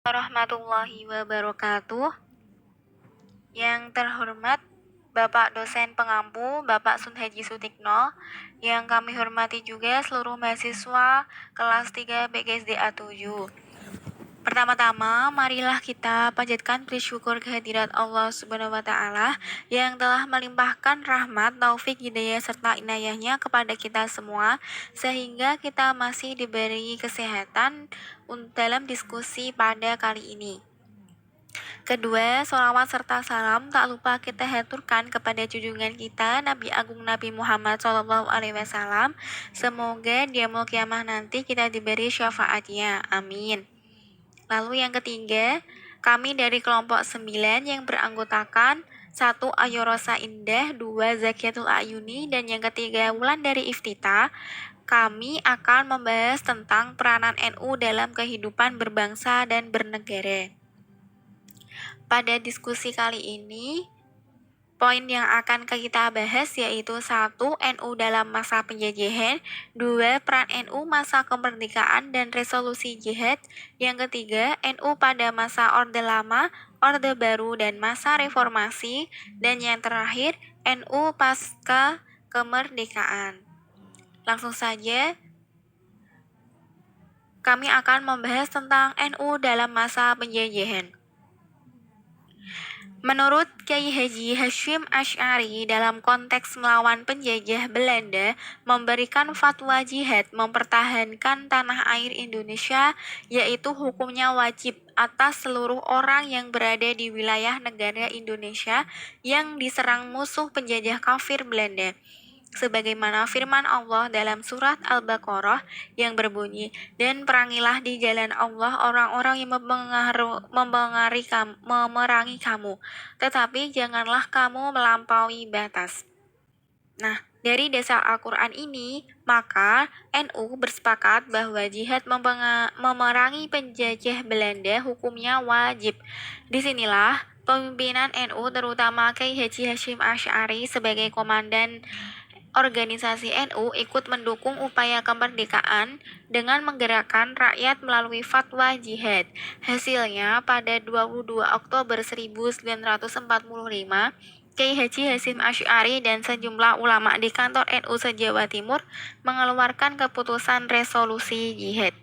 Warahmatullahi wabarakatuh. Yang terhormat Bapak dosen pengampu, Bapak Sunhaji Sutikno, yang kami hormati juga seluruh mahasiswa kelas 3 BKSDA 7. Pertama-tama, marilah kita panjatkan puji syukur kehadirat Allah Subhanahu wa Ta'ala yang telah melimpahkan rahmat, taufik, hidayah, serta inayahnya kepada kita semua, sehingga kita masih diberi kesehatan dalam diskusi pada kali ini. Kedua, sholawat serta salam tak lupa kita haturkan kepada junjungan kita Nabi Agung Nabi Muhammad SAW. Semoga di yaumul kiamah nanti kita diberi syafaatnya. Amin. Lalu yang ketiga, kami dari kelompok 9 yang beranggotakan 1. Ayo Rosa Indah, 2. Zakiatul Ayuni, dan yang ketiga Wulan dari Iftita, kami akan membahas tentang peranan NU dalam kehidupan berbangsa dan bernegara. Pada diskusi kali ini, poin yang akan kita bahas yaitu 1. NU dalam masa penjajahan, 2. Peran NU masa kemerdekaan dan resolusi jihad, yang ketiga NU pada masa Orde Lama, Orde Baru, dan masa reformasi, dan yang terakhir NU pasca kemerdekaan. Langsung saja, kami akan membahas tentang NU dalam masa penjajahan. Menurut Kyai Haji Hasyim Asy'ari, dalam konteks melawan penjajah Belanda, memberikan fatwa jihad mempertahankan tanah air Indonesia, yaitu hukumnya wajib atas seluruh orang yang berada di wilayah negara Indonesia yang diserang musuh penjajah kafir Belanda. Sebagaimana firman Allah dalam surat Al-Baqarah yang berbunyi, dan perangilah di jalan Allah orang-orang yang memerangi kamu, tetapi janganlah kamu melampaui batas. Nah, dari dasar Al-Quran ini, maka NU bersepakat bahwa jihad memerangi penjajah Belanda hukumnya wajib. Disinilah pemimpinan NU terutama Kyai Haji Hasyim Asy'ari sebagai komandan organisasi NU ikut mendukung upaya kemerdekaan dengan menggerakkan rakyat melalui fatwa jihad. Hasilnya, pada 22 Oktober 1945, Kyai Haji Hasyim Asy'ari dan sejumlah ulama di kantor NU se-Jawa Timur mengeluarkan keputusan resolusi jihad.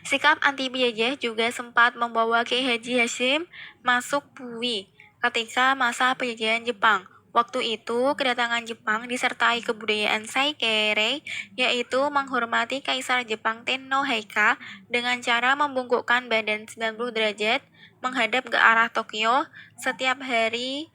Sikap anti penjajah juga sempat membawa Kyai Haji Hasyim masuk bui ketika masa penjajahan Jepang. Waktu itu, kedatangan Jepang disertai kebudayaan Saikere, yaitu menghormati Kaisar Jepang Tenno Heika dengan cara membungkukkan badan 90 derajat menghadap ke arah Tokyo setiap hari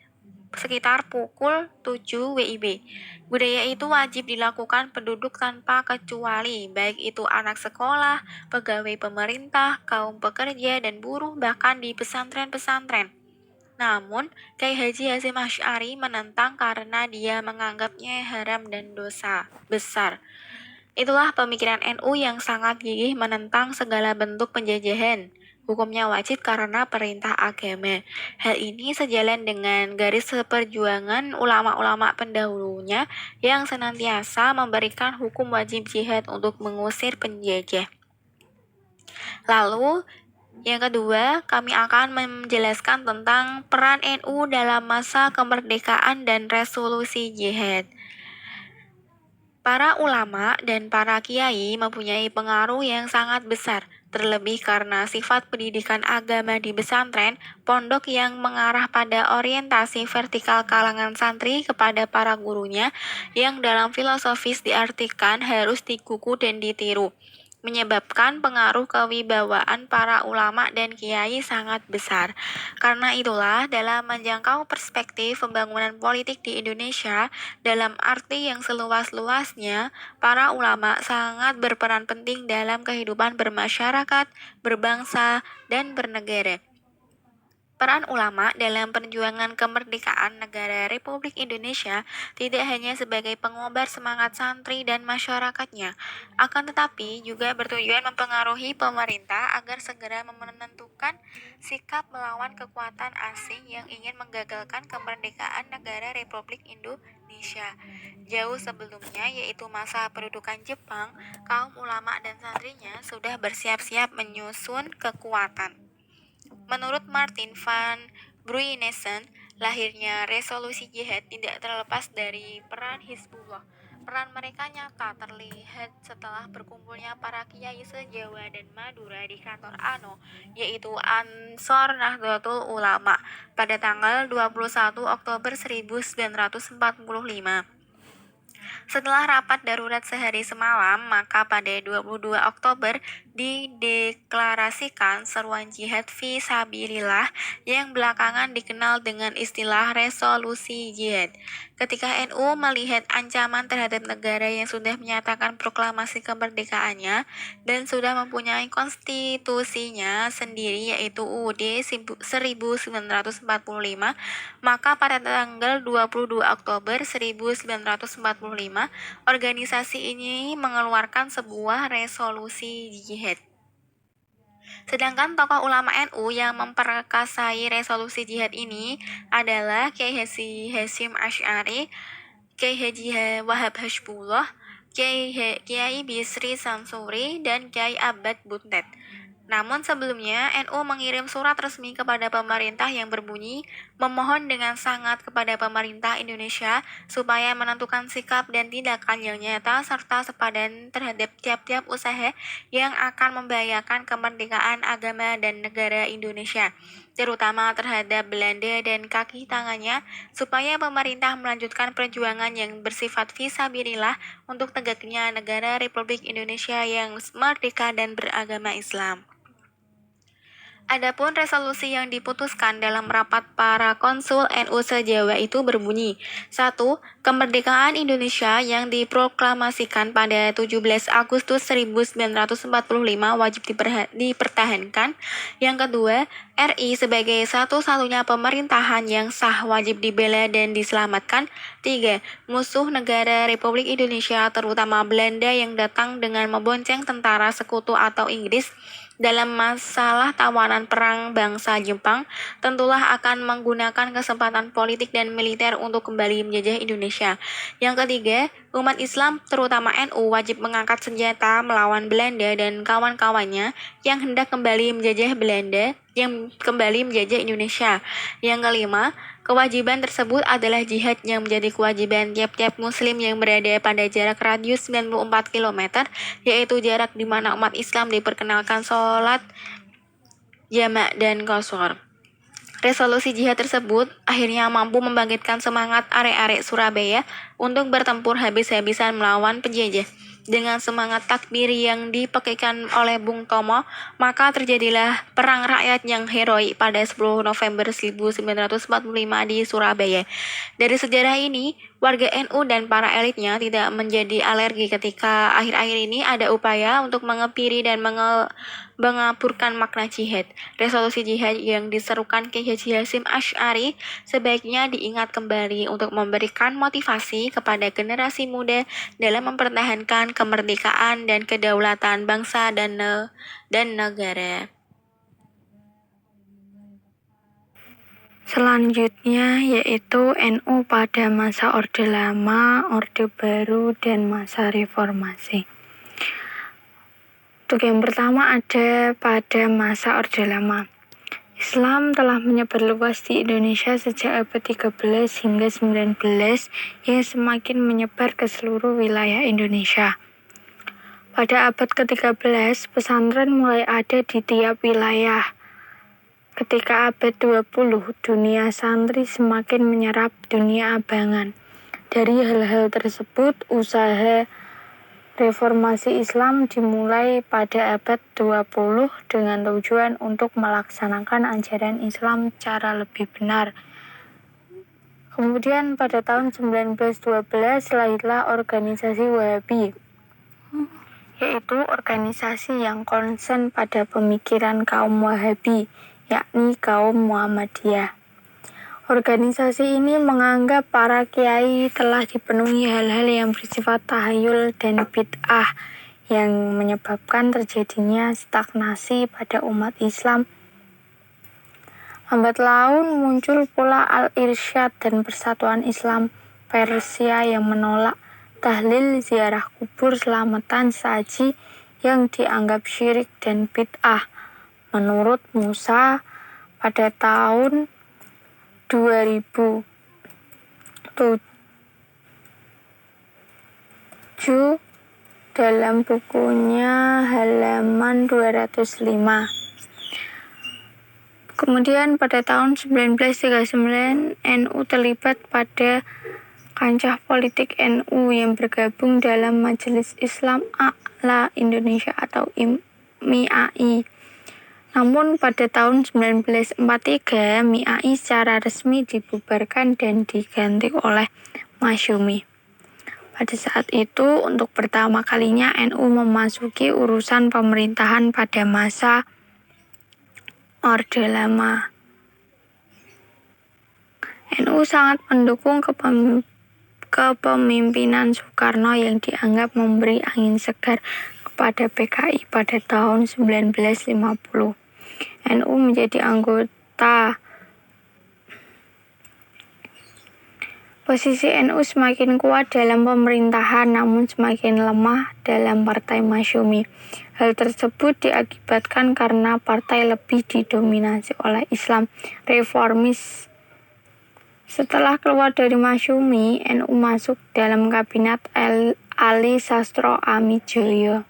sekitar pukul 7 WIB. Budaya itu wajib dilakukan penduduk tanpa kecuali, baik itu anak sekolah, pegawai pemerintah, kaum pekerja, dan buruh, bahkan di pesantren-pesantren. Namun, Kyai Haji Hasyim Asy'ari menentang karena dia menganggapnya haram dan dosa besar. Itulah pemikiran NU yang sangat gigih menentang segala bentuk penjajahan. Hukumnya wajib karena perintah agama. Hal ini sejalan dengan garis perjuangan ulama-ulama pendahulunya yang senantiasa memberikan hukum wajib jihad untuk mengusir penjajah. Lalu, yang kedua, kami akan menjelaskan tentang peran NU dalam masa kemerdekaan dan resolusi jihad. Para ulama dan para kiai mempunyai pengaruh yang sangat besar, terlebih karena sifat pendidikan agama di pesantren, pondok yang mengarah pada orientasi vertikal kalangan santri kepada para gurunya, yang dalam filosofis diartikan harus dikuku dan ditiru, menyebabkan pengaruh kewibawaan para ulama dan kiai sangat besar. Karena itulah, dalam menjangkau perspektif pembangunan politik di Indonesia dalam arti yang seluas-luasnya, para ulama sangat berperan penting dalam kehidupan bermasyarakat, berbangsa, dan bernegara. Peran ulama dalam perjuangan kemerdekaan negara Republik Indonesia tidak hanya sebagai pengobar semangat santri dan masyarakatnya, akan tetapi juga bertujuan mempengaruhi pemerintah agar segera menentukan sikap melawan kekuatan asing yang ingin menggagalkan kemerdekaan negara Republik Indonesia. Jauh sebelumnya, yaitu masa pendudukan Jepang, kaum ulama dan santrinya sudah bersiap-siap menyusun kekuatan. Menurut Martin van Bruynesen, lahirnya resolusi jihad tidak terlepas dari peran Hizbullah. Peran mereka nyata terlihat setelah berkumpulnya para kiai se-Jawa dan Madura di kantor ANO, yaitu Ansor Nahdlatul Ulama, pada tanggal 21 Oktober 1945. Setelah rapat darurat sehari semalam, maka pada 22 Oktober dideklarasikan seruan jihad fi sabilillah yang belakangan dikenal dengan istilah resolusi jihad. Ketika NU melihat ancaman terhadap negara yang sudah menyatakan proklamasi kemerdekaannya dan sudah mempunyai konstitusinya sendiri yaitu UUD 1945, maka pada tanggal 22 Oktober 1945, organisasi ini mengeluarkan sebuah resolusi jihad. Sedangkan tokoh ulama NU yang memperkasai resolusi jihad ini adalah Kiai Haji Hasyim Asy'ari, Kiai Haji Wahab Hashbullah, Kiai Bisri Samsuri, dan Kiai Abad Buntet. Namun sebelumnya, NU mengirim surat resmi kepada pemerintah yang berbunyi memohon dengan sangat kepada pemerintah Indonesia supaya menentukan sikap dan tindakan yang nyata serta sepadan terhadap tiap-tiap usaha yang akan membahayakan kemerdekaan agama dan negara Indonesia, terutama terhadap Belanda dan kaki tangannya, supaya pemerintah melanjutkan perjuangan yang bersifat fisabilillah untuk tegaknya negara Republik Indonesia yang merdeka dan beragama Islam. Adapun resolusi yang diputuskan dalam rapat para konsul NU se-Jawa itu berbunyi: 1. Kemerdekaan Indonesia yang diproklamasikan pada 17 Agustus 1945 wajib dipertahankan. Yang kedua, RI sebagai satu-satunya pemerintahan yang sah wajib dibela dan diselamatkan. 3. Musuh negara Republik Indonesia terutama Belanda yang datang dengan membonceng tentara sekutu atau Inggris dalam masalah tawanan perang bangsa Jepang, tentulah akan menggunakan kesempatan politik dan militer untuk kembali menjajah Indonesia. Yang ketiga, umat Islam terutama NU wajib mengangkat senjata melawan Belanda dan kawan-kawannya yang hendak kembali menjajah Indonesia. Yang kelima, kewajiban tersebut adalah jihad yang menjadi kewajiban tiap-tiap muslim yang berada pada jarak radius 94 km, yaitu jarak di mana umat Islam diperkenalkan sholat jamak dan qashar. Resolusi jihad tersebut akhirnya mampu membangkitkan semangat arek-arek Surabaya untuk bertempur habis-habisan melawan penjajah. Dengan semangat takbir yang dipakaikan oleh Bung Tomo, maka terjadilah perang rakyat yang heroik pada 10 November 1945 di Surabaya. Dari sejarah ini, warga NU dan para elitnya tidak menjadi alergi ketika akhir-akhir ini ada upaya untuk mengepiri dan mengaburkan makna jihad. Resolusi jihad yang diserukan Kiai Haji Hasyim Asy'ari sebaiknya diingat kembali untuk memberikan motivasi kepada generasi muda dalam mempertahankan kemerdekaan dan kedaulatan bangsa dan negara. Selanjutnya yaitu NU pada masa Orde Lama, Orde Baru, dan masa Reformasi. Untuk yang pertama ada pada masa Orde Lama. Islam telah menyebar luas di Indonesia sejak abad 13 hingga 19 yang semakin menyebar ke seluruh wilayah Indonesia. Pada abad ke-13, pesantren mulai ada di tiap wilayah. Ketika abad 20, dunia santri semakin menyerap dunia abangan. Dari hal-hal tersebut, usaha reformasi Islam dimulai pada abad 20 dengan tujuan untuk melaksanakan ajaran Islam secara lebih benar. Kemudian pada tahun 1912 lahirlah organisasi Wahabi, yaitu organisasi yang konsen pada pemikiran kaum Wahabi yakni kaum Muhammadiyah. Organisasi ini menganggap para kiai telah dipenuhi hal-hal yang bersifat tahayul dan bid'ah yang menyebabkan terjadinya stagnasi pada umat Islam. Lambat laun muncul pula Al-Irsyad dan Persatuan Islam Persia yang menolak tahlil ziarah kubur selamatan saji yang dianggap syirik dan bid'ah. Menurut Musa, pada tahun 2007 dalam bukunya halaman 205. Kemudian pada tahun 1939 NU terlibat pada kancah politik NU yang bergabung dalam Majelis Islam A'la Indonesia atau MIAI. Namun pada tahun 1943 MIAI secara resmi dibubarkan dan diganti oleh Masyumi. Pada saat itu untuk pertama kalinya NU memasuki urusan pemerintahan pada masa Orde Lama. NU sangat mendukung kepemimpinan Soekarno yang dianggap memberi angin segar kepada PKI pada tahun 1950. NU menjadi anggota. Posisi NU semakin kuat dalam pemerintahan namun semakin lemah dalam Partai Masyumi. Hal tersebut diakibatkan karena partai lebih didominasi oleh Islam reformis. Setelah keluar dari Masyumi, NU masuk dalam kabinet Ali Sastro Amijoyo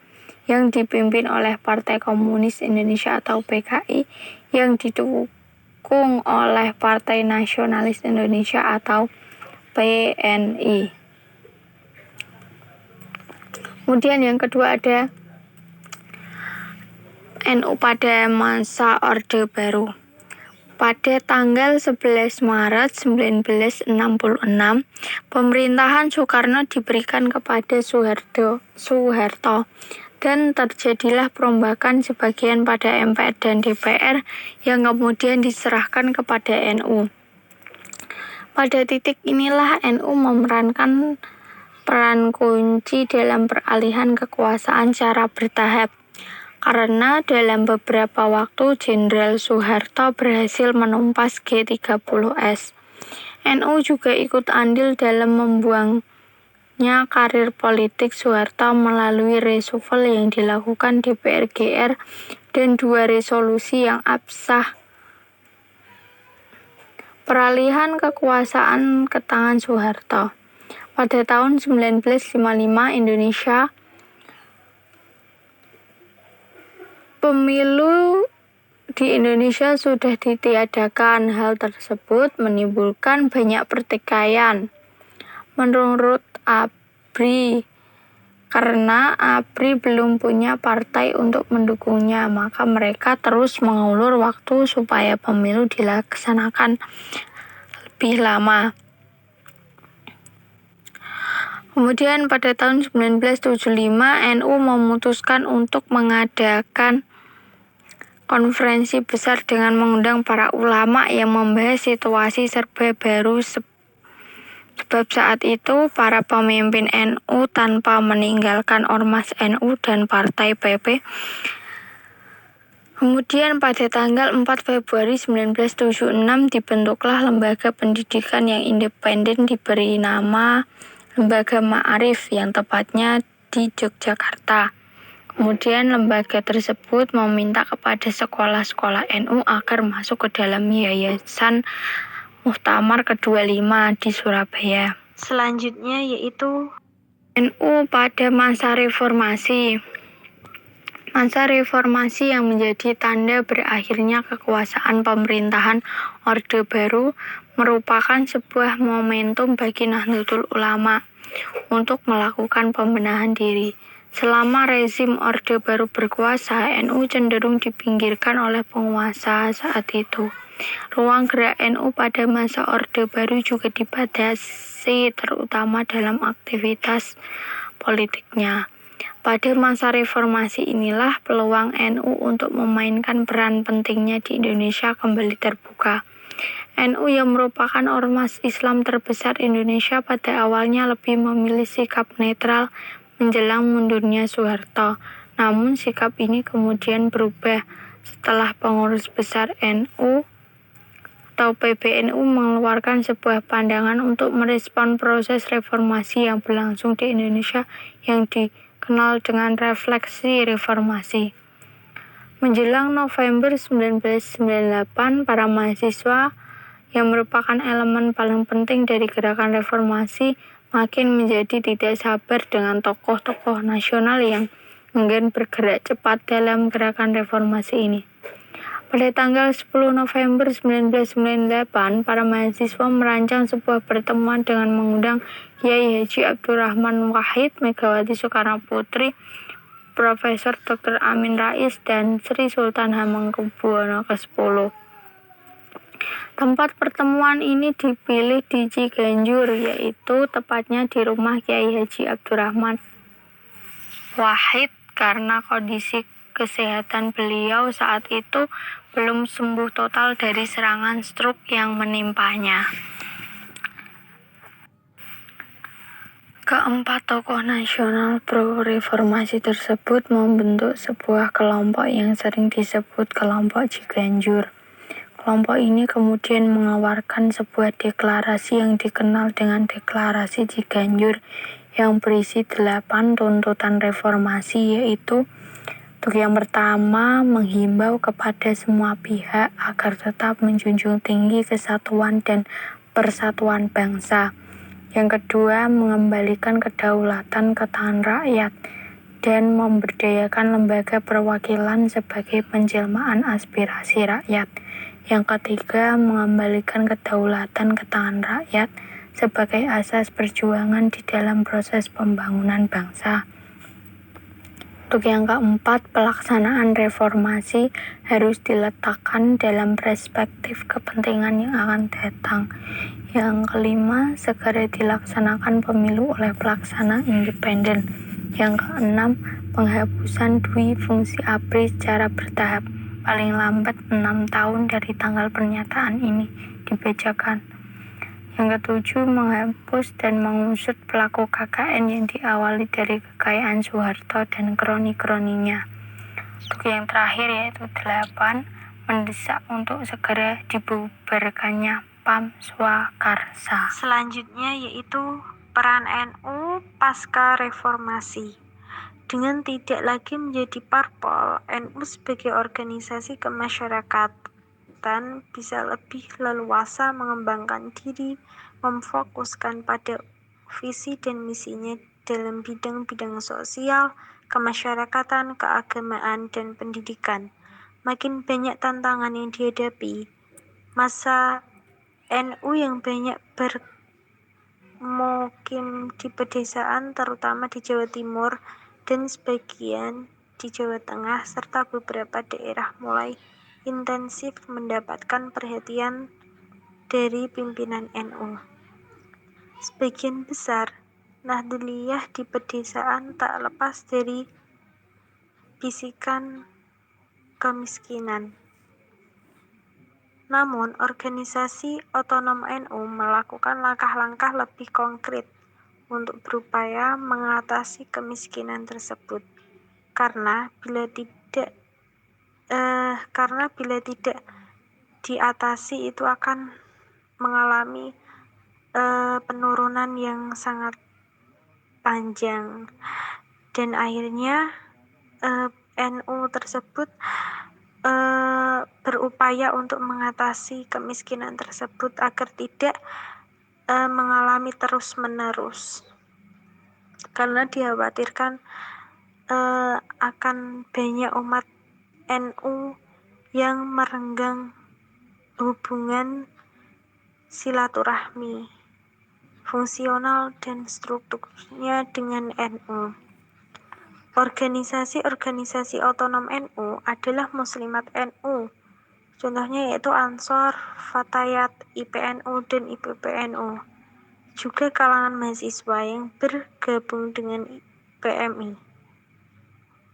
yang dipimpin oleh Partai Komunis Indonesia atau PKI yang didukung oleh Partai Nasionalis Indonesia atau PNI. Kemudian yang kedua ada NU pada masa Orde Baru. Pada tanggal 11 Maret 1966, pemerintahan Soekarno diberikan kepada Soeharto dan terjadilah perombakan sebagian pada MPR dan DPR yang kemudian diserahkan kepada NU. Pada titik inilah NU memerankan peran kunci dalam peralihan kekuasaan secara bertahap. Karena dalam beberapa waktu Jenderal Soeharto berhasil menumpas G30S. NU juga ikut andil dalam membuangnya karir politik Soeharto melalui reshuffle yang dilakukan DPR GR dan 2 resolusi yang absah. Peralihan kekuasaan ke tangan Soeharto. Pada tahun 1955 Pemilu di Indonesia sudah ditiadakan. Hal tersebut menimbulkan banyak pertikaian. Menurut ABRI, karena ABRI belum punya partai untuk mendukungnya, maka mereka terus mengulur waktu supaya pemilu dilaksanakan lebih lama. Kemudian pada tahun 1975 NU memutuskan untuk mengadakan konferensi besar dengan mengundang para ulama yang membahas situasi serba baru sebab saat itu para pemimpin NU tanpa meninggalkan ormas NU dan partai PP. Kemudian pada tanggal 4 Februari 1976 dibentuklah lembaga pendidikan yang independen diberi nama Lembaga Ma'arif yang tepatnya di Yogyakarta. Kemudian lembaga tersebut meminta kepada sekolah-sekolah NU agar masuk ke dalam Yayasan Muktamar ke-25 di Surabaya. Selanjutnya yaitu NU pada masa reformasi. Masa reformasi yang menjadi tanda berakhirnya kekuasaan pemerintahan Orde Baru merupakan sebuah momentum bagi Nahdlatul Ulama untuk melakukan pembenahan diri. Selama rezim Orde Baru berkuasa, NU cenderung dipinggirkan oleh penguasa saat itu. Ruang gerak NU pada masa Orde Baru juga dibatasi, terutama dalam aktivitas politiknya. Pada masa reformasi inilah peluang NU untuk memainkan peran pentingnya di Indonesia kembali terbuka. NU yang merupakan ormas Islam terbesar Indonesia pada awalnya lebih memilih sikap netral menjelang mundurnya Soeharto. Namun sikap ini kemudian berubah setelah pengurus besar NU atau PBNU mengeluarkan sebuah pandangan untuk merespon proses reformasi yang berlangsung di Indonesia yang dikenal dengan refleksi reformasi. Menjelang November 1998, para mahasiswa yang merupakan elemen paling penting dari gerakan reformasi makin menjadi tidak sabar dengan tokoh-tokoh nasional yang enggan bergerak cepat dalam gerakan reformasi ini. Pada tanggal 10 November 1998, para mahasiswa merancang sebuah pertemuan dengan mengundang Kiai Haji Abdurrahman Wahid, Megawati Soekarno Putri, Profesor Dr. Amin Rais, dan Sri Sultan Hamengkubuwono ke-10. Tempat pertemuan ini dipilih di Ciganjur, yaitu tepatnya di rumah Kiai Haji Abdurrahman Wahid karena kondisi kesehatan beliau saat itu belum sembuh total dari serangan stroke yang menimpanya. Keempat tokoh nasional pro-reformasi tersebut membentuk sebuah kelompok yang sering disebut kelompok Ciganjur. Kelompok ini kemudian mengeluarkan sebuah deklarasi yang dikenal dengan Deklarasi Ciganjur yang berisi 8 tuntutan reformasi, yaitu untuk yang pertama, menghimbau kepada semua pihak agar tetap menjunjung tinggi kesatuan dan persatuan bangsa. Yang kedua, mengembalikan kedaulatan ke tangan rakyat dan memberdayakan lembaga perwakilan sebagai penjelmaan aspirasi rakyat. Yang ketiga, mengembalikan kedaulatan ke tangan rakyat sebagai asas perjuangan di dalam proses pembangunan bangsa. Untuk yang keempat, pelaksanaan reformasi harus diletakkan dalam perspektif kepentingan yang akan datang. Yang kelima, segera dilaksanakan pemilu oleh pelaksana independen. Yang keenam, penghapusan dui fungsi ABRI secara bertahap, paling lambat 6 tahun dari tanggal pernyataan ini dibacakan. Yang ketujuh, menghapus dan mengusut pelaku KKN yang diawali dari kekayaan Soeharto dan kroni-kroninya. Untuk yang terakhir yaitu 8, mendesak untuk segera dibubarkannya PAM Swakarsa. Selanjutnya yaitu peran NU pasca reformasi. Dengan tidak lagi menjadi parpol, NU sebagai organisasi kemasyarakatan bisa lebih leluasa mengembangkan diri, memfokuskan pada visi dan misinya dalam bidang-bidang sosial, kemasyarakatan, keagamaan, dan pendidikan. Makin banyak tantangan yang dihadapi, masa NU yang banyak bermukim di pedesaan, terutama di Jawa Timur dan sebagian di Jawa Tengah, serta beberapa daerah mulai intensif mendapatkan perhatian dari pimpinan NU. Sebagian besar Nahdliyah di pedesaan tak lepas dari bisikan kemiskinan. Namun, organisasi otonom NU melakukan langkah-langkah lebih konkret untuk berupaya mengatasi kemiskinan tersebut. Karena bila tidak diatasi, itu akan mengalami penurunan yang sangat panjang, dan akhirnya NU tersebut berupaya untuk mengatasi kemiskinan tersebut agar tidak mengalami terus-menerus, karena dikhawatirkan akan banyak umat NU yang merenggang hubungan silaturahmi fungsional dan strukturnya dengan NU. Organisasi-organisasi otonom NU adalah Muslimat NU. Contohnya yaitu Ansor, Fatayat, IPNU, dan IPPNU. Juga kalangan mahasiswa yang bergabung dengan PMI.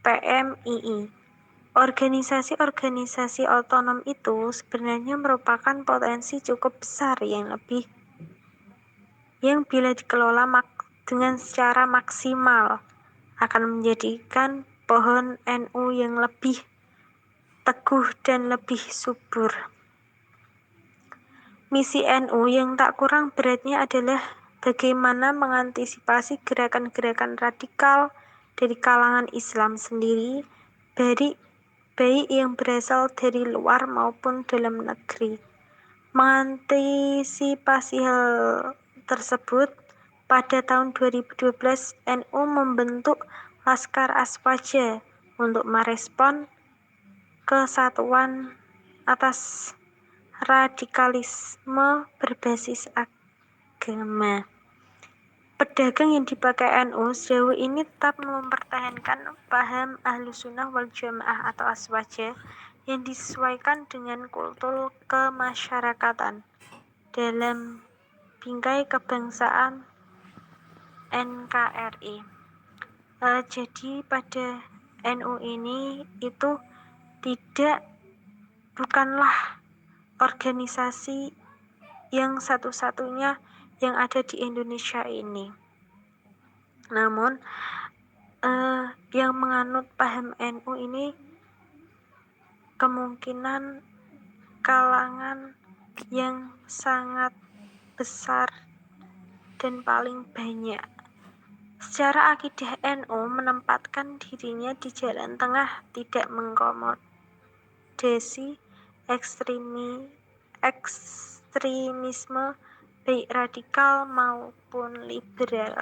PMII. Organisasi-organisasi otonom itu sebenarnya merupakan potensi cukup besar yang bila dikelola dengan secara maksimal akan menjadikan pohon NU yang lebih teguh dan lebih subur. Misi NU yang tak kurang beratnya adalah bagaimana mengantisipasi gerakan-gerakan radikal dari kalangan Islam sendiri, baik yang berasal dari luar maupun dalam negeri. Mengantisipasi hal tersebut, pada tahun 2012 NU membentuk Laskar Aswaja untuk merespon kesatuan atas radikalisme berbasis agama. Pedagang yang dipakai NU sejauh ini tetap mempertahankan paham Ahlussunnah wal Jamaah atau Aswaja yang disesuaikan dengan kultur kemasyarakatan dalam bingkai kebangsaan NKRI. Jadi pada NU ini itu bukanlah organisasi yang satu-satunya yang ada di Indonesia ini. Namun yang menganut paham NU ini kemungkinan kalangan yang sangat besar dan paling banyak. Secara akidah NU menempatkan dirinya di jalan tengah, tidak mengakomodasi ekstremisme baik radikal maupun liberal.